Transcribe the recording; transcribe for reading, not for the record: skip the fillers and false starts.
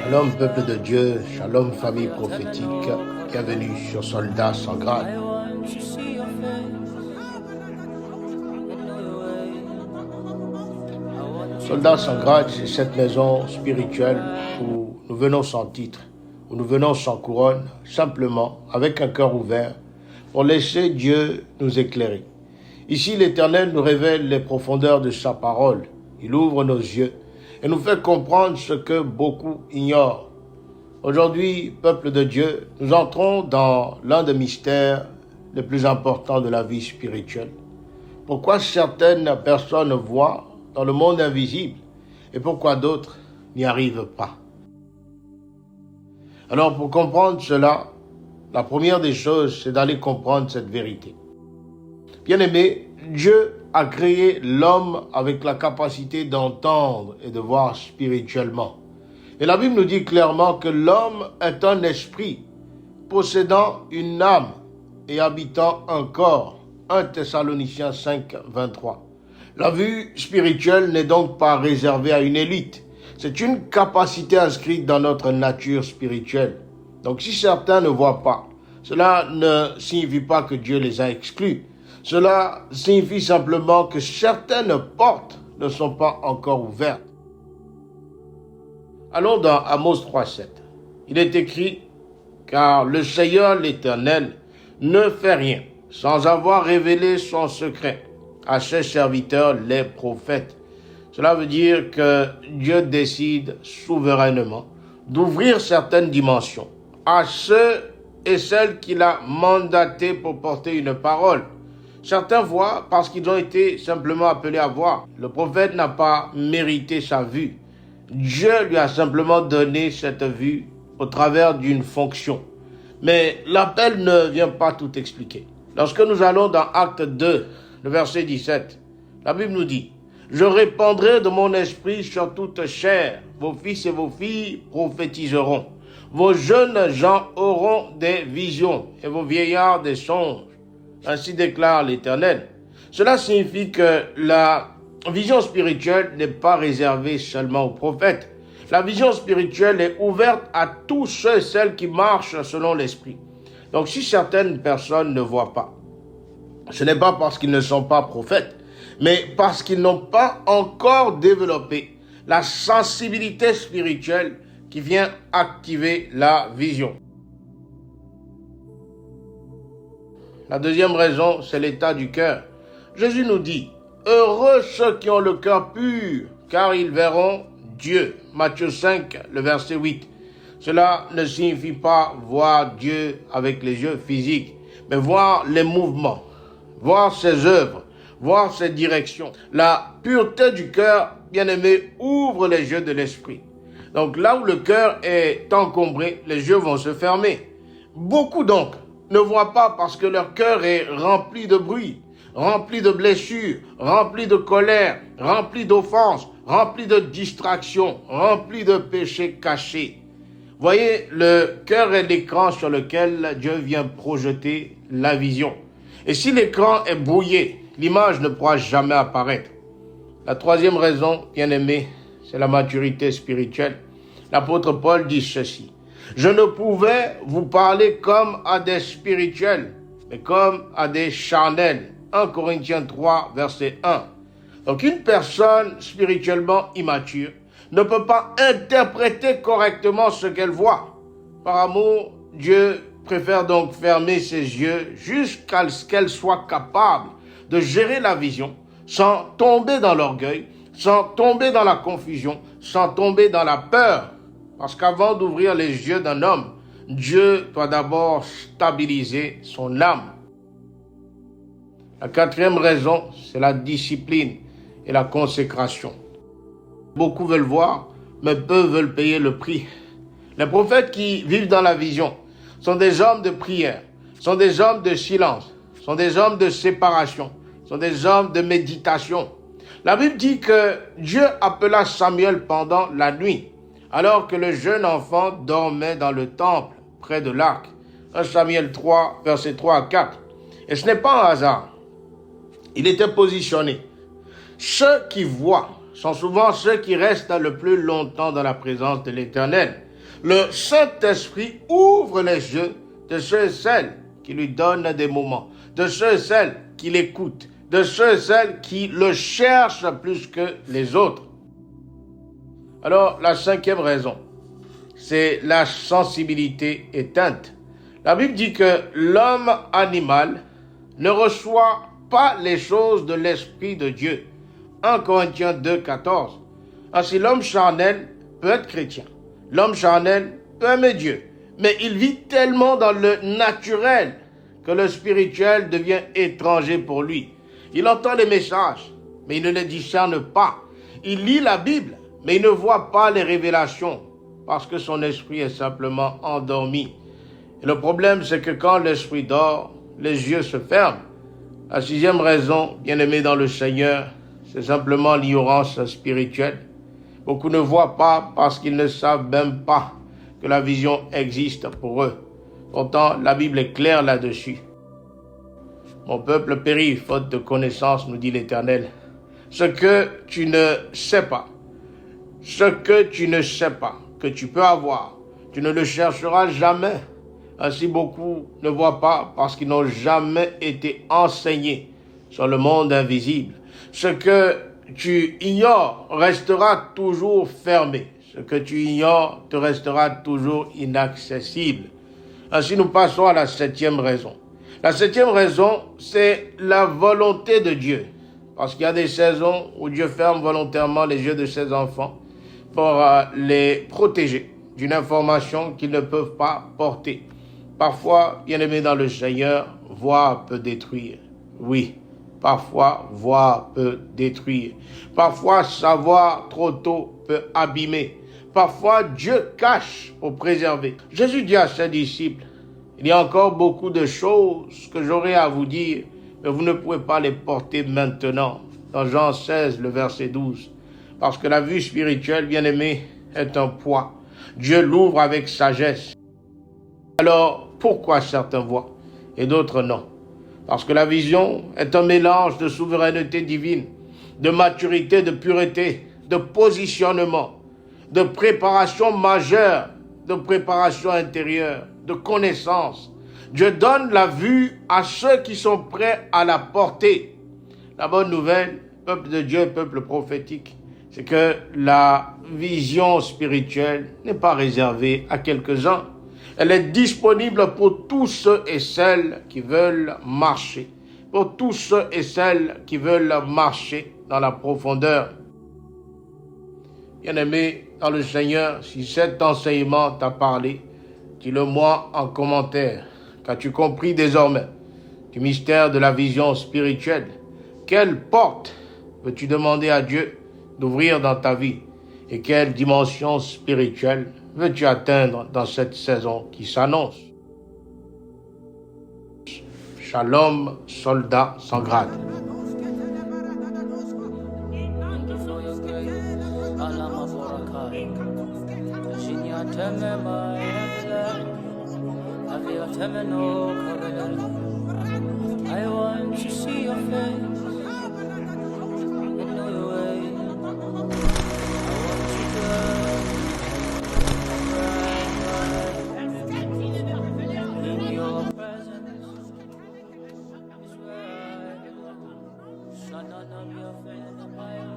Shalom peuple de Dieu, shalom famille prophétique, bienvenue sur Soldats sans grade. Soldats sans grade, c'est cette maison spirituelle où nous venons sans titre, où nous venons sans couronne, simplement avec un cœur ouvert pour laisser Dieu nous éclairer. Ici, l'Éternel nous révèle les profondeurs de sa parole. Il ouvre nos yeux et nous fait comprendre ce que beaucoup ignorent. Aujourd'hui, peuple de Dieu, nous entrons dans l'un des mystères les plus importants de la vie spirituelle. Pourquoi certaines personnes voient dans le monde invisible et pourquoi d'autres n'y arrivent pas? Alors, pour comprendre cela, la première des choses, c'est d'aller comprendre cette vérité. Bien-aimé, Dieu a créé l'homme avec la capacité d'entendre et de voir spirituellement. Et la Bible nous dit clairement que l'homme est un esprit possédant une âme et habitant un corps. 1 Thessaloniciens 5, 23. La vue spirituelle n'est donc pas réservée à une élite. C'est une capacité inscrite dans notre nature spirituelle. Donc si certains ne voient pas, cela ne signifie pas que Dieu les a exclus. Cela signifie simplement que certaines portes ne sont pas encore ouvertes. Allons dans Amos 3,7. Il est écrit « Car le Seigneur l'Éternel ne fait rien sans avoir révélé son secret à ses serviteurs les prophètes. » Cela veut dire que Dieu décide souverainement d'ouvrir certaines dimensions à ceux et celles qu'il a mandatés pour porter une parole. Certains voient parce qu'ils ont été simplement appelés à voir. Le prophète n'a pas mérité sa vue. Dieu lui a simplement donné cette vue au travers d'une fonction. Mais l'appel ne vient pas tout expliquer. Lorsque nous allons dans Acte 2, le verset 17, la Bible nous dit « Je répandrai de mon esprit sur toute chair. Vos fils et vos filles prophétiseront. Vos jeunes gens auront des visions et vos vieillards des songes. » Ainsi déclare l'Éternel. Cela signifie que la vision spirituelle n'est pas réservée seulement aux prophètes. La vision spirituelle est ouverte à tous ceux et celles qui marchent selon l'Esprit. Donc si certaines personnes ne voient pas, ce n'est pas parce qu'ils ne sont pas prophètes, mais parce qu'ils n'ont pas encore développé la sensibilité spirituelle qui vient activer la vision. La deuxième raison, c'est l'état du cœur. Jésus nous dit, « Heureux ceux qui ont le cœur pur, car ils verront Dieu. » Matthieu 5, le verset 8. Cela ne signifie pas voir Dieu avec les yeux physiques, mais voir les mouvements, voir ses œuvres, voir ses directions. La pureté du cœur, bien-aimé, ouvre les yeux de l'esprit. Donc là où le cœur est encombré, les yeux vont se fermer. Beaucoup donc ne voient pas parce que leur cœur est rempli de bruit, rempli de blessures, rempli de colère, rempli d'offenses, rempli de distractions, rempli de péchés cachés. Voyez, le cœur est l'écran sur lequel Dieu vient projeter la vision. Et si l'écran est brouillé, l'image ne pourra jamais apparaître. La troisième raison, bien-aimé, c'est la maturité spirituelle. L'apôtre Paul dit ceci. Je ne pouvais vous parler comme à des spirituels, mais comme à des charnels. 1 Corinthiens 3, verset 1. Donc une personne spirituellement immature ne peut pas interpréter correctement ce qu'elle voit. Par amour, Dieu préfère donc fermer ses yeux jusqu'à ce qu'elle soit capable de gérer la vision sans tomber dans l'orgueil, sans tomber dans la confusion, sans tomber dans la peur. Parce qu'avant d'ouvrir les yeux d'un homme, Dieu doit d'abord stabiliser son âme. La quatrième raison, c'est la discipline et la consécration. Beaucoup veulent voir, mais peu veulent payer le prix. Les prophètes qui vivent dans la vision sont des hommes de prière, sont des hommes de silence, sont des hommes de séparation, sont des hommes de méditation. La Bible dit que Dieu appela Samuel pendant la nuit, alors que le jeune enfant dormait dans le temple, près de l'arc. 1 Samuel 3, versets 3 à 4. Et ce n'est pas un hasard. Il était positionné. Ceux qui voient sont souvent ceux qui restent le plus longtemps dans la présence de l'Éternel. Le Saint-Esprit ouvre les yeux de ceux et celles qui lui donnent des moments, de ceux et celles qui l'écoutent, de ceux et celles qui le cherchent plus que les autres. Alors, la cinquième raison, c'est la sensibilité éteinte. La Bible dit que l'homme animal ne reçoit pas les choses de l'Esprit de Dieu. 1 Corinthiens 2, 14. Ainsi, l'homme charnel peut être chrétien. L'homme charnel peut aimer Dieu. Mais il vit tellement dans le naturel que le spirituel devient étranger pour lui. Il entend les messages, mais il ne les discerne pas. Il lit la Bible, mais il ne voit pas les révélations parce que son esprit est simplement endormi. Et le problème, c'est que quand l'esprit dort, les yeux se ferment. La sixième raison, bien-aimé dans le Seigneur, c'est simplement l'ignorance spirituelle. Beaucoup ne voient pas parce qu'ils ne savent même pas que la vision existe pour eux. Pourtant, la Bible est claire là-dessus. Mon peuple périt faute de connaissance, nous dit l'Éternel. Ce que tu ne sais pas, que tu peux avoir, tu ne le chercheras jamais. Ainsi, beaucoup ne voient pas parce qu'ils n'ont jamais été enseignés sur le monde invisible. Ce que tu ignores restera toujours fermé. Ce que tu ignores te restera toujours inaccessible. Ainsi, nous passons à la septième raison. La septième raison, c'est la volonté de Dieu. Parce qu'il y a des saisons où Dieu ferme volontairement les yeux de ses enfants pour les protéger d'une information qu'ils ne peuvent pas porter. Parfois, bien-aimé dans le Seigneur, voir peut détruire. Oui, parfois, voir peut détruire. Parfois, savoir trop tôt peut abîmer. Parfois, Dieu cache pour préserver. Jésus dit à ses disciples, il y a encore beaucoup de choses que j'aurais à vous dire, mais vous ne pouvez pas les porter maintenant. Dans Jean 16, le verset 12. Parce que la vue spirituelle, bien-aimé, est un poids. Dieu l'ouvre avec sagesse. Alors, pourquoi certains voient et d'autres non? Parce que la vision est un mélange de souveraineté divine, de maturité, de pureté, de positionnement, de préparation majeure, de préparation intérieure, de connaissance. Dieu donne la vue à ceux qui sont prêts à la porter. La bonne nouvelle, peuple de Dieu, peuple prophétique, c'est que la vision spirituelle n'est pas réservée à quelques-uns. Elle est disponible pour tous ceux et celles qui veulent marcher. Pour tous ceux et celles qui veulent marcher dans la profondeur. Bien-aimé dans le Seigneur, si cet enseignement t'a parlé, dis-le-moi en commentaire. Qu'as-tu compris désormais du mystère de la vision spirituelle? Quelle porte veux-tu demander à Dieu d'ouvrir dans ta vie? Et quelle dimension spirituelle veux-tu atteindre dans cette saison qui s'annonce? Shalom, soldat sans grade. I want to see your face. In your presence is where I belong. Son of your face.